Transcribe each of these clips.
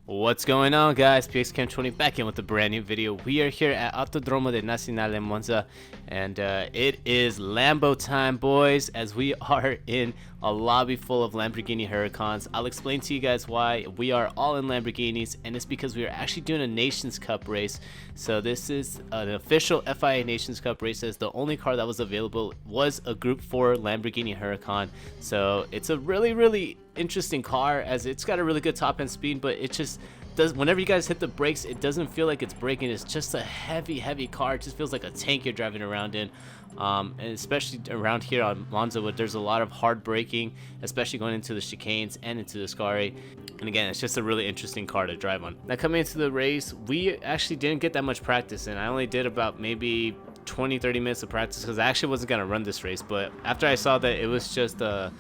What's going on, guys? PXCam20 back in with a brand new video. We are here at Autodromo de Nacional in Monza, and it is Lambo time, boys, as we are in a lobby full of Lamborghini Huracans. I'll explain to you guys why we are all in Lamborghinis, and it's because we are actually doing a Nations Cup race. So this is an official FIA Nations Cup race, as the only car that was available was a Group 4 Lamborghini Huracan. So it's a really interesting car, as it's got a really good top end speed, but it just does, whenever you guys hit the brakes, it doesn't feel like it's braking. It's just a heavy car. It just feels like a tank you're driving around in, and especially around here on Monza, where there's a lot of hard braking, especially going into the chicanes and into the Scari. And again, it's just a really interesting car to drive on. Now, coming into the race, we actually didn't get that much practice in. I only did about maybe 20-30 minutes of practice, because I actually wasn't going to run this race. But after I saw that it was just a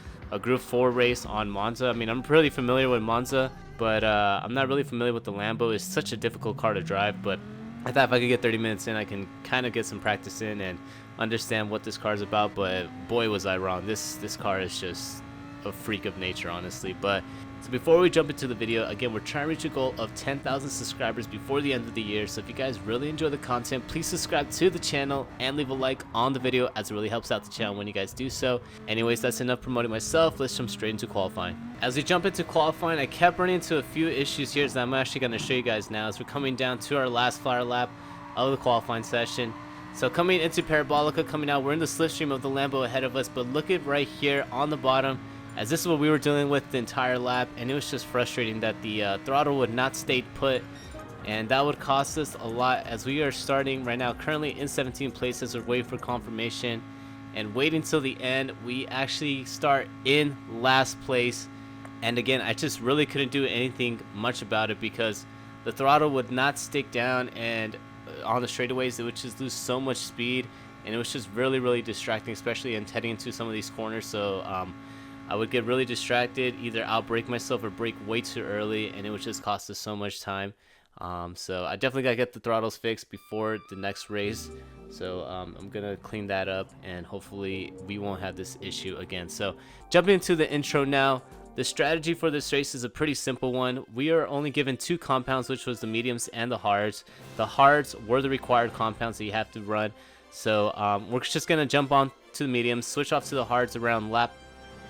Group 4 race on Monza, I mean, I'm pretty familiar with Monza, but I'm not really familiar with the Lambo. It's such a difficult car to drive, but I thought if I could get 30 minutes in, I can kind of get some practice in and understand what this car is about. But boy, was I wrong. This car is just a freak of nature, honestly. But so before we jump into the video, again, we're trying to reach a goal of 10,000 subscribers before the end of the year. So if you guys really enjoy the content, please subscribe to the channel and leave a like on the video, as it really helps out the channel when you guys do so. Anyways, that's enough promoting myself. Let's jump straight into qualifying. As we jump into qualifying, I kept running into a few issues here that I'm actually going to show you guys now, as we're coming down to our last flyer lap of the qualifying session. So coming into Parabolica, coming out, we're in the slipstream of the Lambo ahead of us, but look at right here on the bottom, as this is what we were dealing with the entire lap, and it was just frustrating that the throttle would not stay put, and that would cost us a lot, as we are starting right now currently in 17th place as we're waiting for confirmation, and waiting till the end. We actually start in last place, and again, I just really couldn't do anything much about it, because the throttle would not stick down, and on the straightaways it would just lose so much speed, and it was just really distracting, especially in heading into some of these corners. So I would get really distracted, either outbrake myself or brake way too early, and it would just cost us so much time. So I definitely got to get the throttles fixed before the next race. So I'm going to clean that up, and hopefully we won't have this issue again. So jumping into the intro now, the strategy for this race is a pretty simple one. We are only given 2 compounds, which was the mediums and the hards. The hards were the required compounds that you have to run. So we're just going to jump on to the mediums, switch off to the hards around lap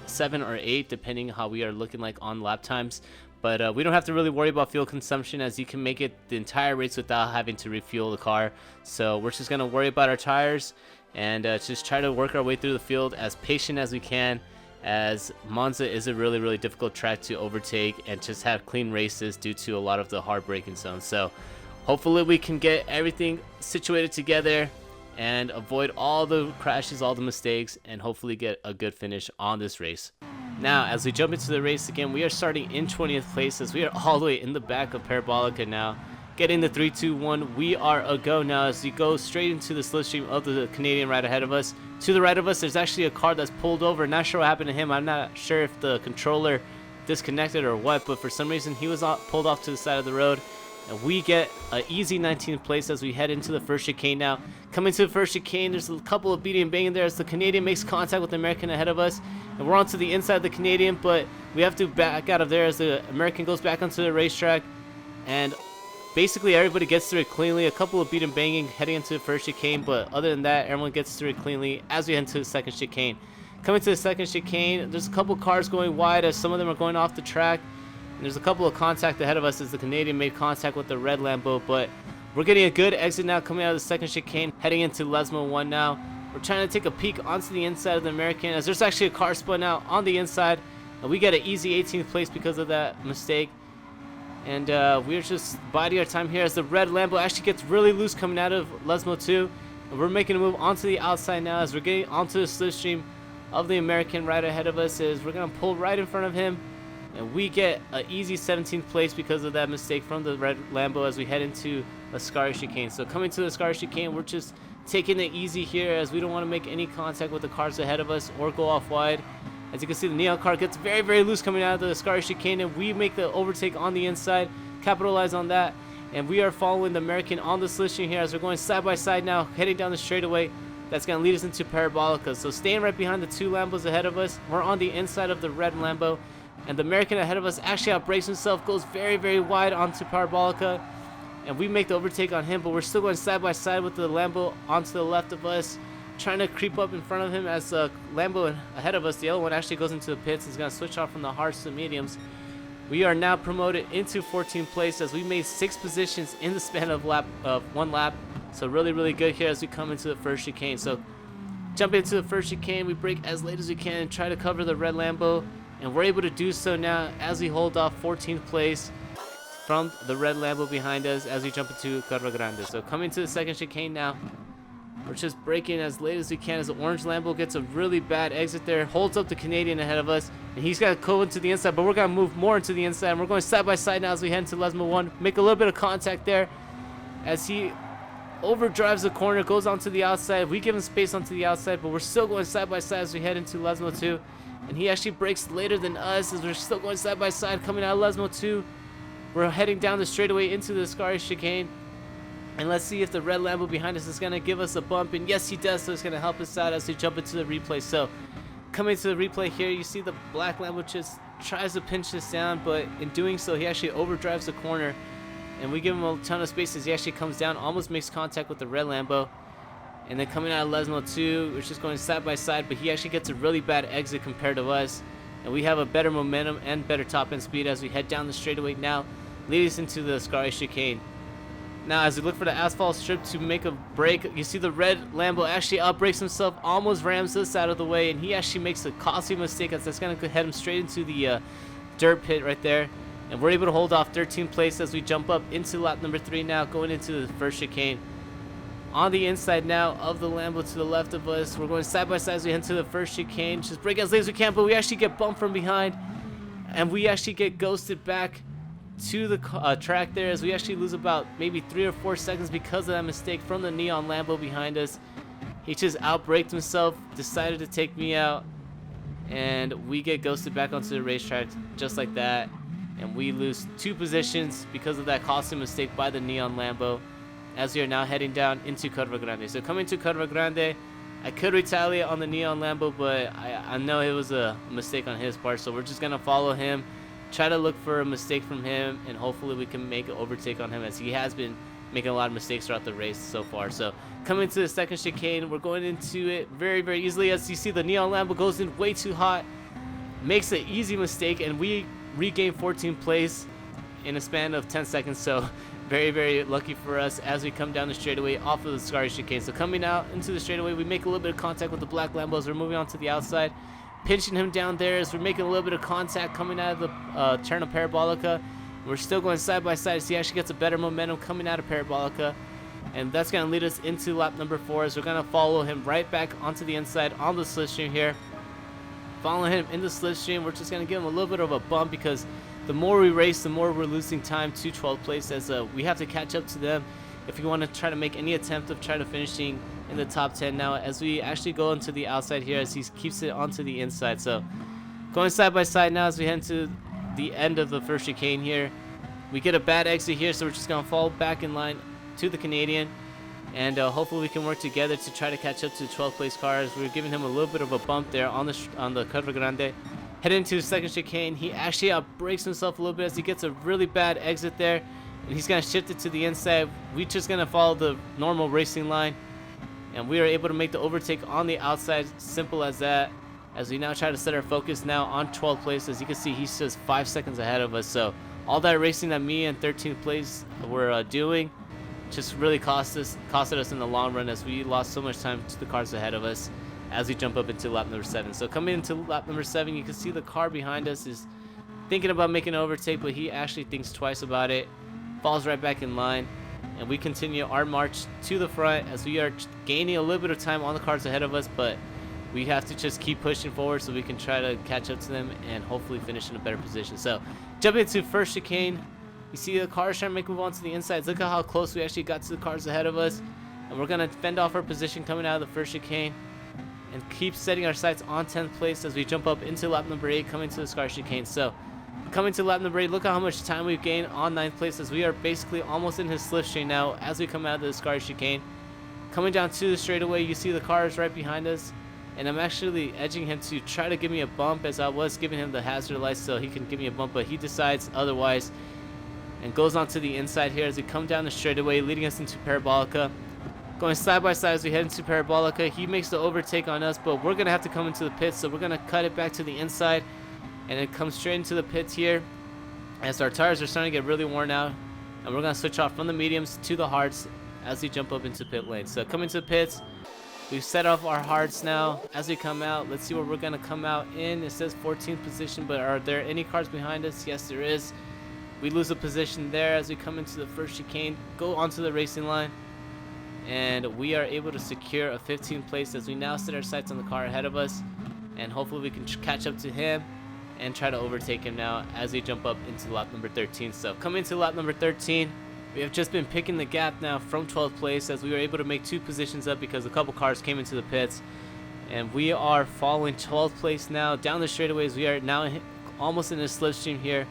7 or 8, depending how we are looking like on lap times. But we don't have to really worry about fuel consumption, as you can make it the entire race without having to refuel the car. So we're just going to worry about our tires and just try to work our way through the field as patient as we can, as Monza is a really difficult track to overtake and just have clean races due to a lot of the hard braking zones. So hopefully we can get everything situated together and avoid all the crashes, all the mistakes, and hopefully get a good finish on this race. Now, as we jump into the race again, we are starting in 20th place, as we are all the way in the back of Parabolica now. Getting the 3-2-1, we are a go now, as we go straight into the slipstream of the Canadian right ahead of us. To the right of us, there's actually a car that's pulled over. Not sure what happened to him. I'm not sure if the controller disconnected or what, but for some reason he was pulled off to the side of the road. And we get an easy 19th place as we head into the first chicane now. Coming to the first chicane, there's a couple of beating and banging there as the Canadian makes contact with the American ahead of us. And we're onto the inside of the Canadian, but we have to back out of there as the American goes back onto the racetrack. And basically everybody gets through it cleanly. A couple of beat and banging heading into the first chicane, but other than that, everyone gets through it cleanly as we head into the second chicane. Coming to the second chicane, there's a couple cars going wide, as some of them are going off the track. And there's a couple of contact ahead of us as the Canadian made contact with the red Lambo, but we're getting a good exit now coming out of the second chicane, heading into Lesmo 1 now. We're trying to take a peek onto the inside of the American, as there's actually a car spun out on the inside, and we get an easy 18th place because of that mistake. And we're just biding our time here as the red Lambo actually gets really loose coming out of Lesmo 2. And we're making a move onto the outside now, as we're getting onto the slipstream of the American right ahead of us, as we're going to pull right in front of him. And we get an easy 17th place because of that mistake from the red Lambo as we head into a Scari chicane. So coming to the Scari chicane, we're just taking it easy here, as we don't want to make any contact with the cars ahead of us or go off wide. As you can see, the neon car gets very loose coming out of the Scari chicane, and we make the overtake on the inside, capitalize on that, and we are following the American on the slipstream here as we're going side by side now, heading down the straightaway. That's going to lead us into Parabolica. So staying right behind the 2 Lambos ahead of us, we're on the inside of the red Lambo. And the American ahead of us actually outbrakes himself, goes very, very wide onto Parabolica. And we make the overtake on him, but we're still going side by side with the Lambo onto the left of us, trying to creep up in front of him as Lambo ahead of us. The other one actually goes into the pits and is going to switch off from the hards to the mediums. We are now promoted into 14th place as we made 6 positions in the span of one lap. So really, really good here as we come into the first chicane. So jump into the first chicane, we brake as late as we can and try to cover the red Lambo. And we're able to do so now as we hold off 14th place from the red Lambo behind us as we jump into Curva Grande. So coming to the second chicane now, we're just braking as late as we can as the orange Lambo gets a really bad exit there, holds up the Canadian ahead of us, and he's got to go into the inside, but we're going to move more into the inside, and we're going side by side now as we head into Lesmo 1, make a little bit of contact there as he overdrives the corner, goes onto the outside. We give him space onto the outside, but we're still going side by side as we head into Lesmo 2, and he actually brakes later than us as we're still going side by side coming out of Lesmo 2. We're heading down the straightaway into the Nascar chicane. And let's see if the red Lambo behind us is going to give us a bump. And yes, he does. So it's going to help us out as we jump into the replay. So coming to the replay here, you see the black Lambo just tries to pinch this down. But in doing so, he actually overdrives the corner. And we give him a ton of space as he actually comes down, almost makes contact with the red Lambo. And then coming out of Lesmo 2, we're just going side by side. But he actually gets a really bad exit compared to us. And we have a better momentum and better top end speed as we head down the straightaway now, leading us into the Scar chicane. Now, as we look for the asphalt strip to make a break, you see the red Lambo actually outbrakes himself, almost rams us out of the way, and he actually makes a costly mistake as that's going to head him straight into the dirt pit right there. And we're able to hold off 13th place as we jump up into lap number 3 now, going into the first chicane. On the inside now of the Lambo to the left of us, we're going side by side as we head into the first chicane. Just brake as late as we can, but we actually get bumped from behind, and we actually get ghosted back to the track there as we actually lose about maybe 3 or 4 seconds because of that mistake from the neon Lambo behind us. He just outbraked himself, decided to take me out, and we get ghosted back onto the racetrack just like that, and we lose 2 positions because of that costly mistake by the neon Lambo as we are now heading down into Curva Grande. So coming to Curva Grande, I could retaliate on the neon Lambo, but I know it was a mistake on his part, so we're just gonna follow him, try to look for a mistake from him, and hopefully we can make an overtake on him as he has been making a lot of mistakes throughout the race so far. So coming to the second chicane, we're going into it very, very easily as you see the neon Lambo goes in way too hot, makes an easy mistake, and we regain 14th place in a span of 10 seconds. So very, very lucky for us as we come down the straightaway off of the Scar chicane. So coming out into the straightaway, we make a little bit of contact with the black Lambos. We're moving on to the outside, pinching him down there as we're making a little bit of contact coming out of the turn of Parabolica. We're still going side by side as he actually gets a better momentum coming out of Parabolica, and that's going to lead us into lap number 4 as we're going to follow him right back onto the inside on the slipstream here. Following him in the slipstream, we're just going to give him a little bit of a bump because the more we race, the more we're losing time to 12th place as we have to catch up to them if we want to try to make any attempt of trying to finishing in the top 10 now as we actually go into the outside here as he keeps it onto the inside. So going side by side now as we head into the end of the first chicane here. We get a bad exit here, so we're just going to fall back in line to the Canadian, and hopefully we can work together to try to catch up to the 12th place cars. We're giving him a little bit of a bump there on the Curva Grande. Heading into the second chicane, he actually outbrakes himself a little bit as he gets a really bad exit there, and he's going to shift it to the inside. We're just going to follow the normal racing line, and we are able to make the overtake on the outside. Simple as that, as we now try to set our focus now on 12th place. As you can see, he's just 5 seconds ahead of us. So all that racing that me and 13th place were doing just really costed us in the long run as we lost so much time to the cars ahead of us as we jump up into lap number 7. So coming into lap number 7, you can see the car behind us is thinking about making an overtake, but he actually thinks twice about it, falls right back in line, and we continue our march to the front as we are gaining a little bit of time on the cars ahead of us, but we have to just keep pushing forward so we can try to catch up to them and hopefully finish in a better position. So jumping into first chicane, you see the cars trying to make a move on to the insides. Look at how close we actually got to the cars ahead of us, and we're going to fend off our position coming out of the first chicane and keep setting our sights on 10th place as we jump up into lap number 8 coming to the Scar chicane. So coming to lap number 8, look at how much time we've gained on 9th place as we are basically almost in his slipstream now as we come out of the Scar chicane. Coming down to the straightaway, you see the cars right behind us, and I'm actually edging him to try to give me a bump, as I was giving him the hazard lights so he can give me a bump, but he decides otherwise and goes onto the inside here as we come down the straightaway, leading us into Parabolica. Going side by side as we head into Parabolica. He makes the overtake on us, but we're going to have to come into the pits, so we're going to cut it back to the inside and then come straight into the pits here as our tires are starting to get really worn out, and we're going to switch off from the mediums to the hards as we jump up into pit lane. So coming to the pits, we've set off our hards now. As we come out, let's see where we're going to come out in. It says 14th position, but are there any cars behind us? Yes, there is. We lose a position there as we come into the first chicane, go onto the racing line, and we are able to secure a 15th place as we now set our sights on the car ahead of us, and hopefully we can catch up to him and try to overtake him now as we jump up into lap number 13. So coming into lap number 13, we have just been picking the gap now from 12th place as we were able to make 2 positions up because a couple cars came into the pits, and we are following 12th place now down the straightaways. We are now almost in a slipstream here,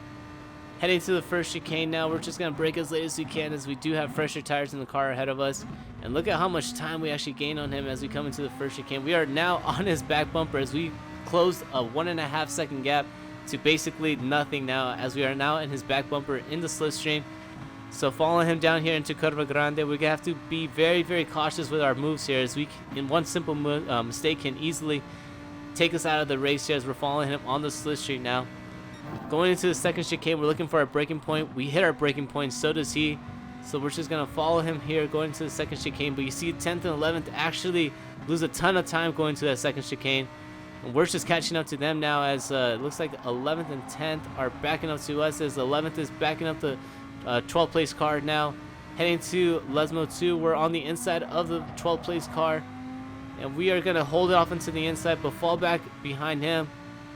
heading to the first chicane now. We're just going to brake as late as we can as we do have fresher tires in the car ahead of us. And look at how much time we actually gain on him as we come into the first chicane. We are now on his back bumper as we closed a 1.5 second gap to basically nothing now, as we are now in his back bumper in the slipstream. So following him down here into Curva Grande, we're going to have to be very, very cautious with our moves here, as we, in one simple mistake, can easily take us out of the race here as we're following him on the slipstream now. Going into the second chicane, we're looking for our braking point. We hit our braking point, so does he. So we're just going to follow him here going into the second chicane. But you see 10th and 11th actually lose a ton of time going to that second chicane. And we're just catching up to them now, as it looks like 11th and 10th are backing up to us, as 11th is backing up the 12th place car now. Heading to Lesmo 2, we're on the inside of the 12th place car. And we are going to hold it off into the inside, but fall back behind him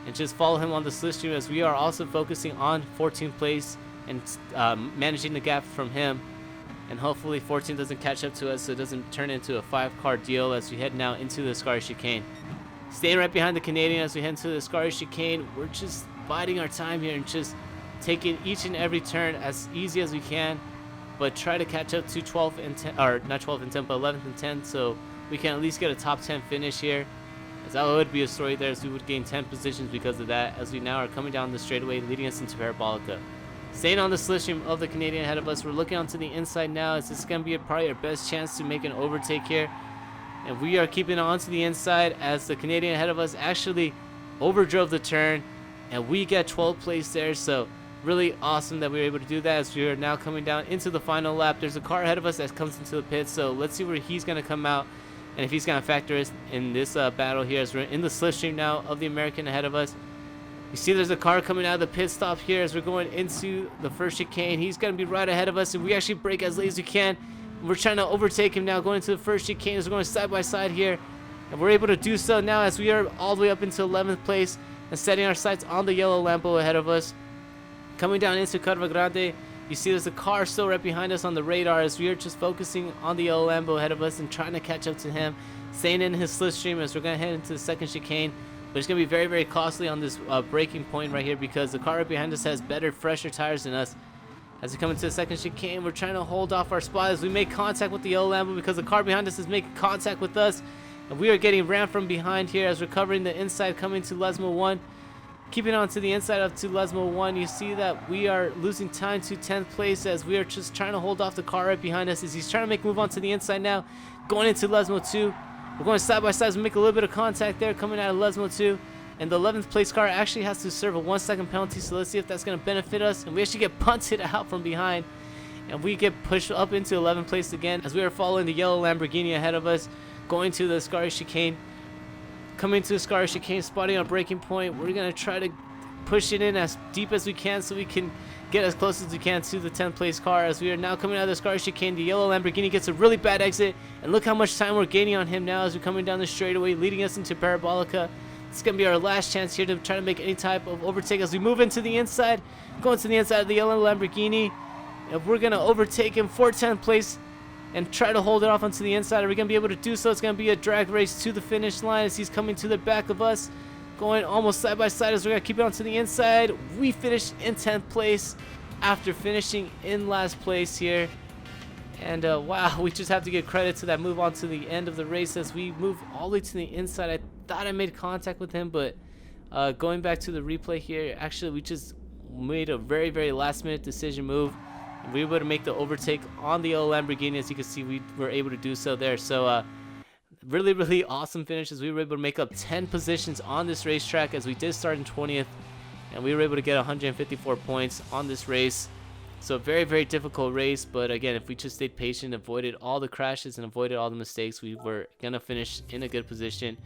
and just follow him on the slipstream, as we are also focusing on 14th place and managing the gap from him. And hopefully 14 doesn't catch up to us, so it doesn't turn into a 5-car deal as we head now into the Scary chicane. Staying right behind the Canadian as we head into the Scary chicane. We're just biding our time here and just taking each and every turn as easy as we can, but try to catch up to 12th and 10, or not 12th and 10, but 11th and 10, so we can at least get a top 10 finish here. As that would be a story there, as we would gain 10 positions because of that, as we now are coming down the straightaway, leading us into Parabolica. Staying on the slipstream of the Canadian ahead of us, we're looking onto the inside now, as this is going to be probably our best chance to make an overtake here. And we are keeping on to the inside as the Canadian ahead of us actually overdrove the turn, and we get 12th place there. So really awesome that we were able to do that, as we are now coming down into the final lap. There's a car ahead of us that comes into the pit, so let's see where he's going to come out and if he's going to factor us in this battle here, as we're in the slipstream now of the American ahead of us. You see there's a car coming out of the pit stop here as we're going into the first chicane. He's going to be right ahead of us, and we actually brake as late as we can. We're trying to overtake him now going into the first chicane as we're going side by side here. And we're able to do so now as we are all the way up into 11th place and setting our sights on the yellow Lambo ahead of us. Coming down into Curva Grande, you see there's a car still right behind us on the radar as we are just focusing on the yellow Lambo ahead of us and trying to catch up to him. Staying in his slipstream as we're going to head into the second chicane. But it's going to be very, very costly on this braking point right here, because the car right behind us has better, fresher tires than us. As we come into the second chicane, we're trying to hold off our spot as we make contact with the yellow Lambo, because the car behind us is making contact with us. And we are getting rammed from behind here as we're covering the inside coming to Lesmo 1. Keeping on to the inside of to Lesmo 1, you see that we are losing time to 10th place as we are just trying to hold off the car right behind us as he's trying to make a move on to the inside now. Going into Lesmo 2. We're going side by side as we make a little bit of contact there coming out of Lesmo 2. And the 11th place car actually has to serve a 1-second penalty, so let's see if that's going to benefit us. And we actually get punted out from behind, and we get pushed up into 11th place again as we are following the yellow Lamborghini ahead of us, going to the Scary chicane. Coming to the Scary chicane, spotting our braking point. We're going to try to push it in as deep as we can so we can get as close as we can to the 10th place car. As we are now coming out of the Scary chicane, the yellow Lamborghini gets a really bad exit, and look how much time we're gaining on him now as we're coming down the straightaway, leading us into Parabolica. It's going to be our last chance here to try to make any type of overtake as we move into the inside, going to the inside of the yellow Lamborghini. And we're going to overtake him for 10th place and try to hold it off onto the inside. Are we going to be able to do so? It's going to be a drag race to the finish line as he's coming to the back of us, going almost side by side as we're going to keep it onto the inside. We finished in 10th place after finishing in last place here. And wow, we just have to give credit to that move on to the end of the race as we move all the way to the inside. I thought I made contact with him, but going back to the replay here, actually we just made a very last minute decision move. We were able to make the overtake on the yellow Lamborghini. As you can see, we were able to do so there. So really awesome finishes. We were able to make up 10 positions on this racetrack, as we did start in 20th, and we were able to get 154 points on this race. So very difficult race, but again, if we just stayed patient, avoided all the crashes and avoided all the mistakes, we were gonna finish in a good position.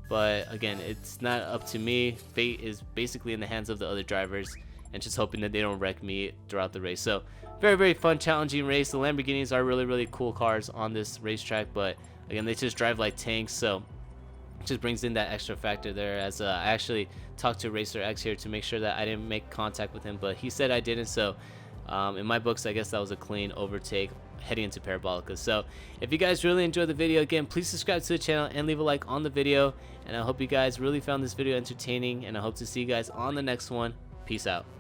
But again, it's not up to me. Fate is basically in the hands of the other drivers, and just hoping that they don't wreck me throughout the race. So very fun, challenging race. The Lamborghinis are really cool cars on this racetrack, but again, they just drive like tanks, so it just brings in that extra factor there. As I actually talked to Racer X here to make sure that I didn't make contact with him, but he said I didn't. So in my books, I guess that was a clean overtake heading into Parabolica. So if you guys really enjoyed the video, again, please subscribe to the channel and leave a like on the video. And I hope you guys really found this video entertaining, and I hope to see you guys on the next one. Peace out.